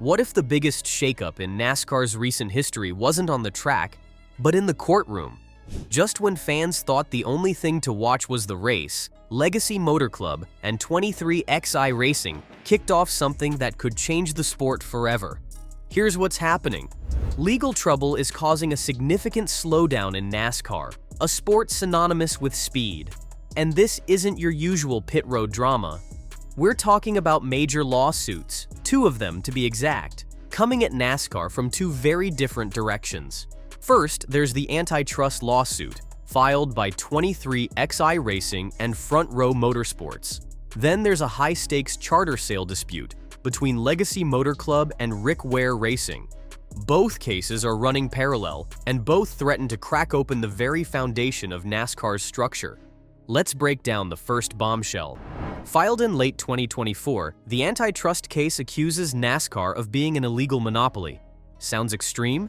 What if the biggest shakeup in NASCAR's recent history wasn't on the track, but in the courtroom? Just when fans thought the only thing to watch was the race, Legacy Motor Club and 23XI Racing kicked off something that could change the sport forever. Here's what's happening. Legal trouble is causing a significant slowdown in NASCAR, a sport synonymous with speed. And this isn't your usual pit road drama. We're talking about major lawsuits, 2 of them to be exact, coming at NASCAR from 2 very different directions. First, there's the antitrust lawsuit, filed by 23XI Racing and Front Row Motorsports. Then there's a high-stakes charter sale dispute between Legacy Motor Club and Rick Ware Racing. Both cases are running parallel, and both threaten to crack open the very foundation of NASCAR's structure. Let's break down the first bombshell. Filed in late 2024, the antitrust case accuses NASCAR of being an illegal monopoly. Sounds extreme?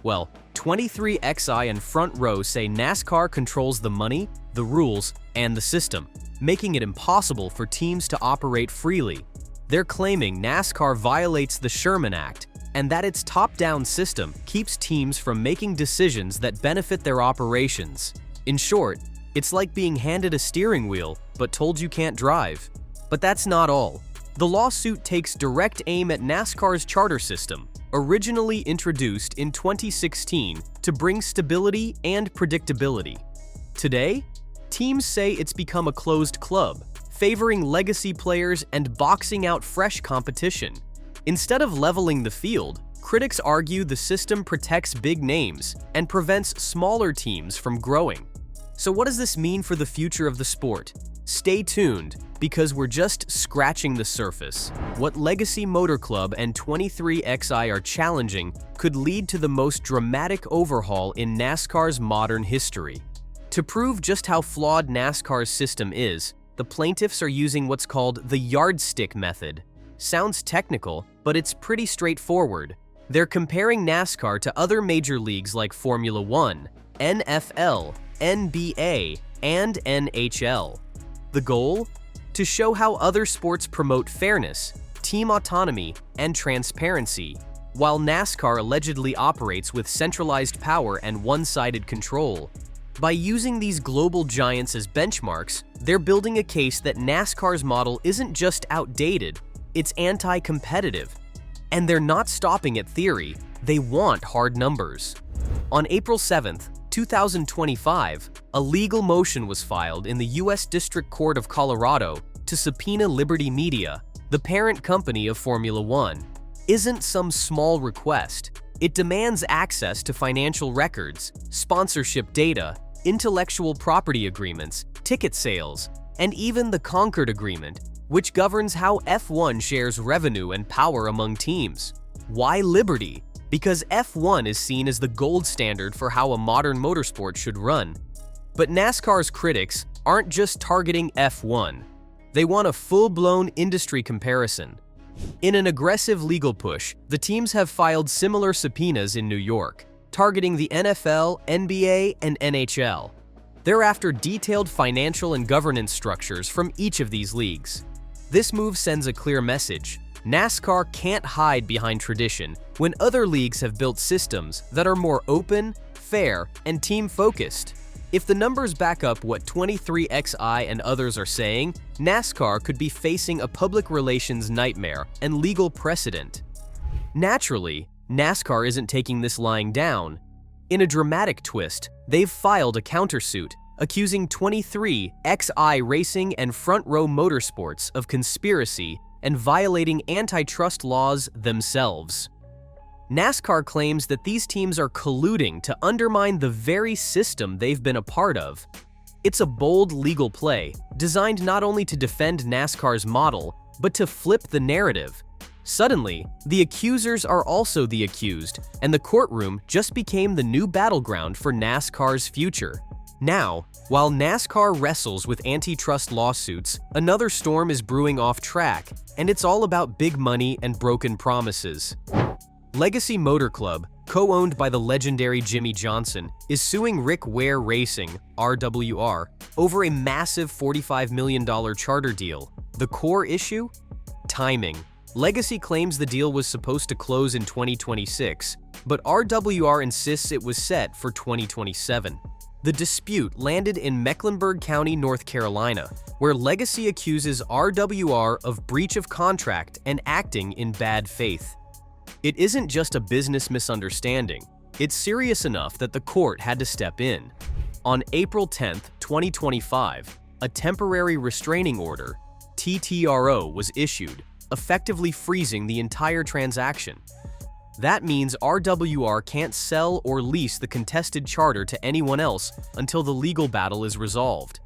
Well, 23XI and Front Row say NASCAR controls the money, the rules, and the system, making it impossible for teams to operate freely. They're claiming NASCAR violates the Sherman Act, and that its top-down system keeps teams from making decisions that benefit their operations. In short, it's like being handed a steering wheel, but told you can't drive. But that's not all. The lawsuit takes direct aim at NASCAR's charter system, originally introduced in 2016 to bring stability and predictability. Today, teams say it's become a closed club, favoring legacy players and boxing out fresh competition. Instead of leveling the field, critics argue the system protects big names and prevents smaller teams from growing. So what does this mean for the future of the sport? Stay tuned, because we're just scratching the surface. What Legacy Motor Club and 23XI are challenging could lead to the most dramatic overhaul in NASCAR's modern history. To prove just how flawed NASCAR's system is, the plaintiffs are using what's called the yardstick method. Sounds technical, but it's pretty straightforward. They're comparing NASCAR to other major leagues like Formula 1, NFL, NBA, and NHL. The goal? To show how other sports promote fairness, team autonomy, and transparency, while NASCAR allegedly operates with centralized power and one-sided control. By using these global giants as benchmarks, they're building a case that NASCAR's model isn't just outdated, it's anti-competitive. And they're not stopping at theory, they want hard numbers. On April 7th, 2025, a legal motion was filed in the U.S. District Court of Colorado to subpoena Liberty Media, the parent company of Formula 1. Isn't some small request. It demands access to financial records, sponsorship data, intellectual property agreements, ticket sales, and even the Concord Agreement, which governs how F1 shares revenue and power among teams. Why Liberty? Because F1 is seen as the gold standard for how a modern motorsport should run. But NASCAR's critics aren't just targeting F1. They want a full-blown industry comparison. In an aggressive legal push, the teams have filed similar subpoenas in New York, targeting the NFL, NBA, and NHL. They're after detailed financial and governance structures from each of these leagues. This move sends a clear message. NASCAR can't hide behind tradition when other leagues have built systems that are more open, fair, and team-focused. If the numbers back up what 23XI and others are saying, NASCAR could be facing a public relations nightmare and legal precedent. Naturally, NASCAR isn't taking this lying down. In a dramatic twist, they've filed a countersuit accusing 23XI Racing and Front Row Motorsports of conspiracy and violating antitrust laws themselves. NASCAR claims that these teams are colluding to undermine the very system they've been a part of. It's a bold legal play, designed not only to defend NASCAR's model, but to flip the narrative. Suddenly, the accusers are also the accused, and the courtroom just became the new battleground for NASCAR's future. Now, while NASCAR wrestles with antitrust lawsuits, another storm is brewing off track, and it's all about big money and broken promises. Legacy Motor Club, co-owned by the legendary Jimmy Johnson, is suing Rick Ware Racing, RWR, over a massive $45 million charter deal. The core issue? Timing. Legacy claims the deal was supposed to close in 2026, but RWR insists it was set for 2027. The dispute landed in Mecklenburg County, North Carolina, where Legacy accuses RWR of breach of contract and acting in bad faith. It isn't just a business misunderstanding. It's serious enough that the court had to step in. On April 10, 2025, a temporary restraining order, TTRO, was issued, effectively freezing the entire transaction. That means RWR can't sell or lease the contested charter to anyone else until the legal battle is resolved.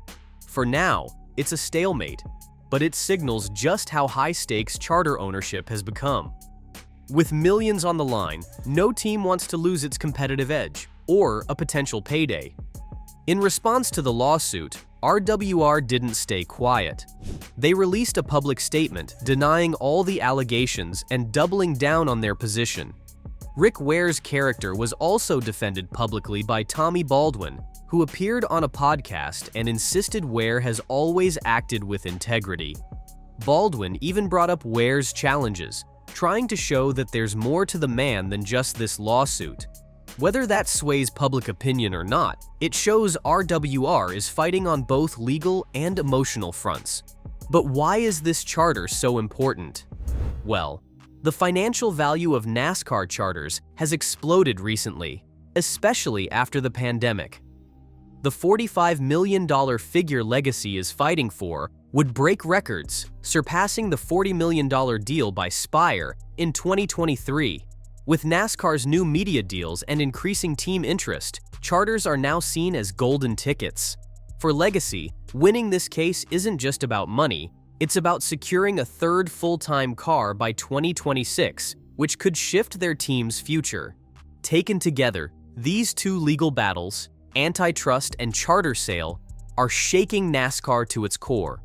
For now, it's a stalemate, but it signals just how high-stakes charter ownership has become. With millions on the line, no team wants to lose its competitive edge or a potential payday. In response to the lawsuit, RWR didn't stay quiet. They released a public statement denying all the allegations and doubling down on their position. Rick Ware's character was also defended publicly by Tommy Baldwin, who appeared on a podcast and insisted Ware has always acted with integrity. Baldwin even brought up Ware's challenges, trying to show that there's more to the man than just this lawsuit. Whether that sways public opinion or not, it shows RWR is fighting on both legal and emotional fronts. But why is this charter so important? Well, the financial value of NASCAR charters has exploded recently, especially after the pandemic. The $45 million figure Legacy is fighting for would break records, surpassing the $40 million deal by Spire in 2023. With NASCAR's new media deals and increasing team interest, charters are now seen as golden tickets. For Legacy, winning this case isn't just about money, it's about securing a third full-time car by 2026, which could shift their team's future. Taken together, these two legal battles, antitrust and charter sale, are shaking NASCAR to its core.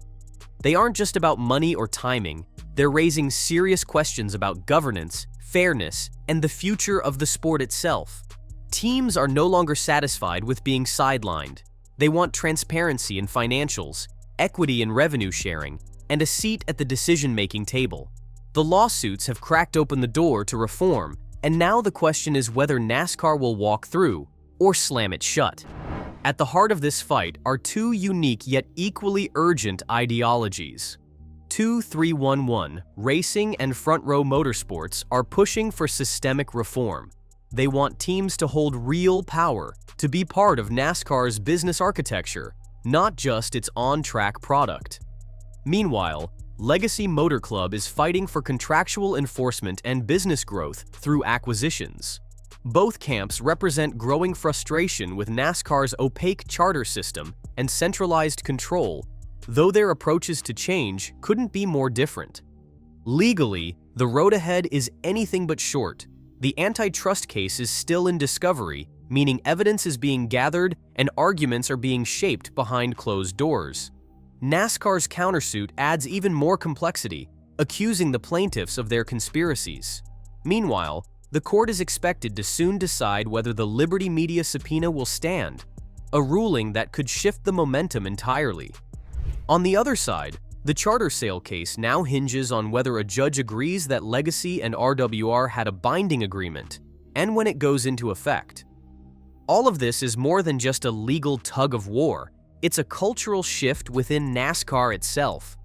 They aren't just about money or timing, they're raising serious questions about governance, fairness, and the future of the sport itself. Teams are no longer satisfied with being sidelined. They want transparency in financials, equity in revenue sharing, and a seat at the decision-making table. The lawsuits have cracked open the door to reform, and now the question is whether NASCAR will walk through or slam it shut. At the heart of this fight are two unique yet equally urgent ideologies. 23XI Racing and Front Row Motorsports are pushing for systemic reform. They want teams to hold real power, to be part of NASCAR's business architecture, not just its on-track product. Meanwhile, Legacy Motor Club is fighting for contractual enforcement and business growth through acquisitions. Both camps represent growing frustration with NASCAR's opaque charter system and centralized control, though their approaches to change couldn't be more different. Legally, the road ahead is anything but short. The antitrust case is still in discovery, meaning evidence is being gathered and arguments are being shaped behind closed doors. NASCAR's countersuit adds even more complexity, accusing the plaintiffs of their conspiracies. Meanwhile, the court is expected to soon decide whether the Liberty Media subpoena will stand, a ruling that could shift the momentum entirely. On the other side, the charter sale case now hinges on whether a judge agrees that Legacy and RWR had a binding agreement, and when it goes into effect. All of this is more than just a legal tug-of-war. It's a cultural shift within NASCAR itself.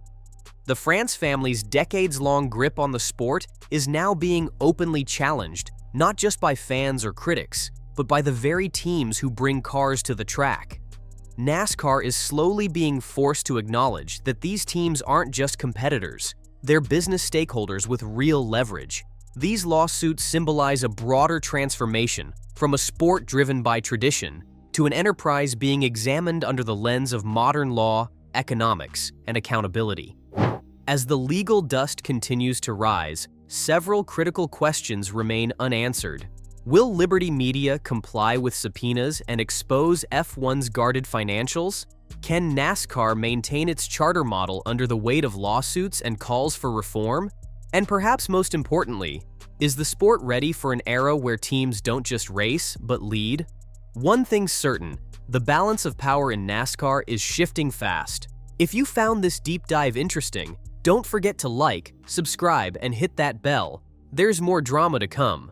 The France family's decades-long grip on the sport is now being openly challenged, not just by fans or critics, but by the very teams who bring cars to the track. NASCAR is slowly being forced to acknowledge that these teams aren't just competitors, they're business stakeholders with real leverage. These lawsuits symbolize a broader transformation from a sport driven by tradition to an enterprise being examined under the lens of modern law, economics, and accountability. As the legal dust continues to rise, several critical questions remain unanswered. Will Liberty Media comply with subpoenas and expose F1's guarded financials? Can NASCAR maintain its charter model under the weight of lawsuits and calls for reform? And perhaps most importantly, is the sport ready for an era where teams don't just race, but lead? One thing's certain, the balance of power in NASCAR is shifting fast. If you found this deep dive interesting, Don't forget to like, subscribe, and hit that bell. There's more drama to come.